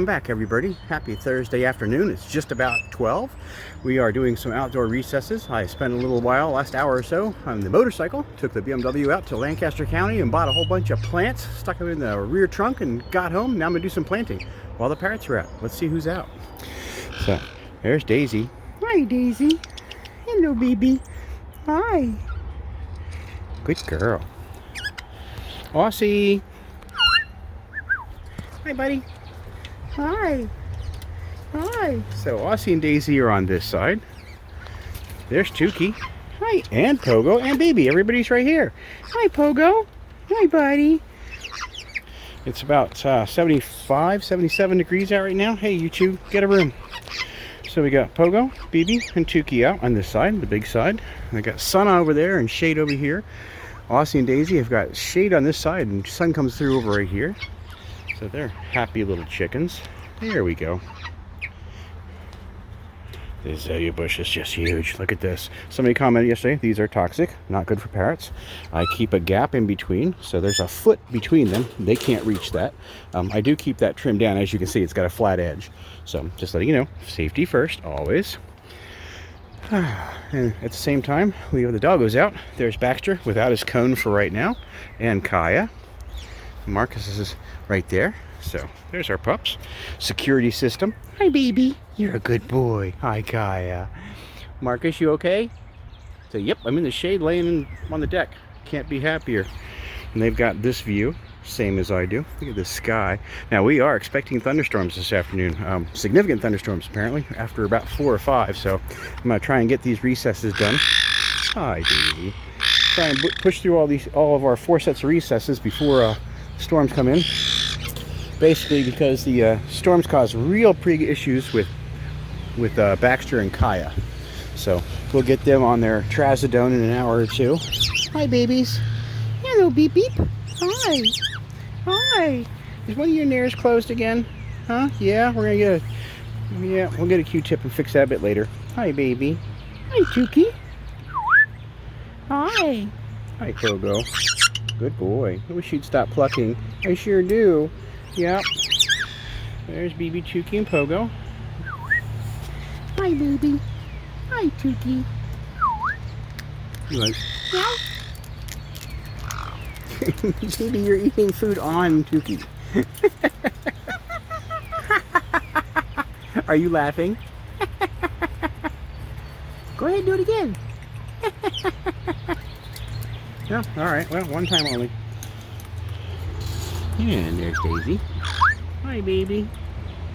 Welcome back, everybody. Happy Thursday afternoon. It's just about 12. We are doing some outdoor recesses. I spent a little while, last hour or so, on the motorcycle. Took the BMW out to Lancaster County and bought a whole bunch of plants, stuck them in the rear trunk, and got home. Now I'm gonna do some planting while the parrots are out. Let's see who's out. So there's Daisy. Hi, Daisy. Hello, baby. Hi. Good girl. Aussie. Hi, buddy. Hi. Hi. So Aussie and Daisy are on this side. There's Tuki. Hi. And Pogo and Beebee. Everybody's right here. Hi, Pogo. Hi, buddy. It's about 75, 77 degrees out right now. Hey, you two, get a room. So we got Pogo, Beebee, and Tuki out on this side, the big side. And I got sun over there and shade over here. Aussie and Daisy have got shade on this side and sun comes through over right here. So they're happy little chickens. There we go. The azalea bush is just huge. Look at this. Somebody commented yesterday, these are toxic, not good for parrots. I keep a gap in between, so there's a foot between them. They can't reach that. I do keep that trimmed down. As you can see, it's got a flat edge. So just letting you know, safety first, always. And at the same time, we have the doggos out. There's Baxter without his cone for right now, and Caique. Marcus is right there. So there's our pups. Security system. Hi, baby. You're a good boy. Hi, Caique. Marcus, you okay? So yep, I'm in the shade laying on the deck. Can't be happier. And they've got this view, same as I do. Look at the sky. Now we are expecting thunderstorms this afternoon. Significant thunderstorms apparently after about 4 or 5. So I'm gonna try and get these recesses done. Hi, baby. Try and push through all of our 4 sets of recesses before storms come in. Basically because the storms cause real issues with Baxter and Caique. So we'll get them on their trazodone in an hour or 2. Hi, babies. Hello, beep beep. Hi. Hi. Is one of your nares closed again? Huh? Yeah, we'll get a Q-tip and fix that a bit later. Hi, baby. Hi, Tuki. Hi. Hi, Pogo. Good boy. I wish you'd stop plucking. I sure do. Yep. There's Beebee, Tuki, and Pogo. Hi, baby. Hi, Tuki. You like? Yeah. Maybe you're eating food on Tuki. Are you laughing? Go ahead and do it again. No, all right. Well, one time only. And there's Daisy. Hi, baby.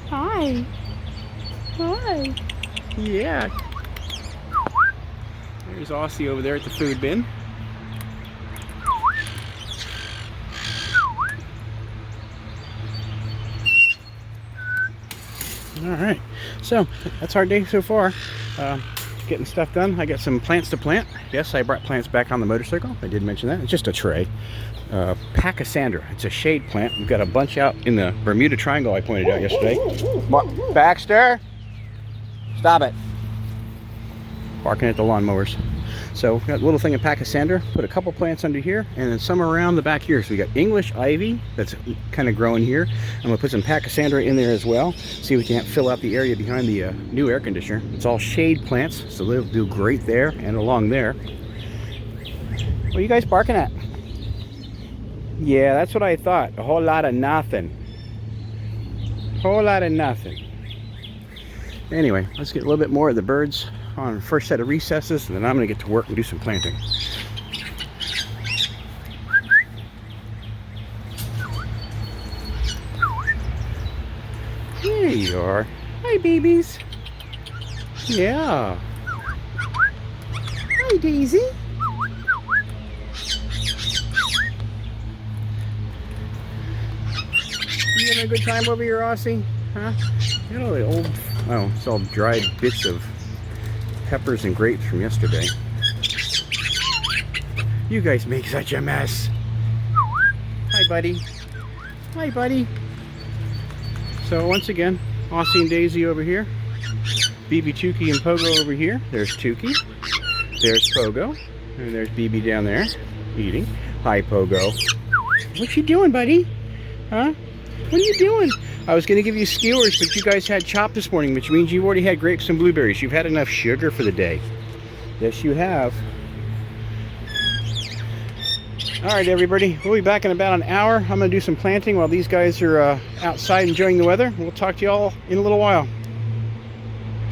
Hi. Hi. Yeah. There's Aussie over there at the food bin. All right. So that's our day so far. Getting stuff done. I got some plants to plant. Yes, I brought plants back on the motorcycle. I did mention that. It's just a tray. Pachysandra. It's a shade plant. We've got a bunch out in the Bermuda Triangle I pointed out yesterday. Baxter! Stop it. Barking at the lawnmowers. So we've got a little thing of Pachysandra. Put a couple plants under here and then some around the back here. So we got English ivy that's kind of growing here. I'm going to put some Pachysandra in there as well. See if we can't fill out the area behind the new air conditioner. It's all shade plants, so they'll do great there and along there. What are you guys barking at? Yeah, that's what I thought. A whole lot of nothing. Whole lot of nothing. Anyway, let's get a little bit more of the birds on the first set of recesses, and then I'm going to get to work and do some planting. There you are. Hi, babies. Yeah. Hi, Daisy. You having a good time over here, Aussie? Huh? You know the old, oh, it's all dried bits of peppers and grapes from yesterday. You guys make such a mess. Hi, buddy. Hi, buddy. So once again, Aussie and Daisy over here. Beebee, Tuki, and Pogo over here. There's Tuki. There's Pogo. And there's Beebee down there eating. Hi, Pogo. What you doing, buddy? Huh? What are you doing? I was going to give you skewers, but you guys had chop this morning, which means you've already had grapes and blueberries. You've had enough sugar for the day. Yes, you have. All right, everybody. We'll be back in about an hour. I'm going to do some planting while these guys are outside enjoying the weather. We'll talk to you all in a little while.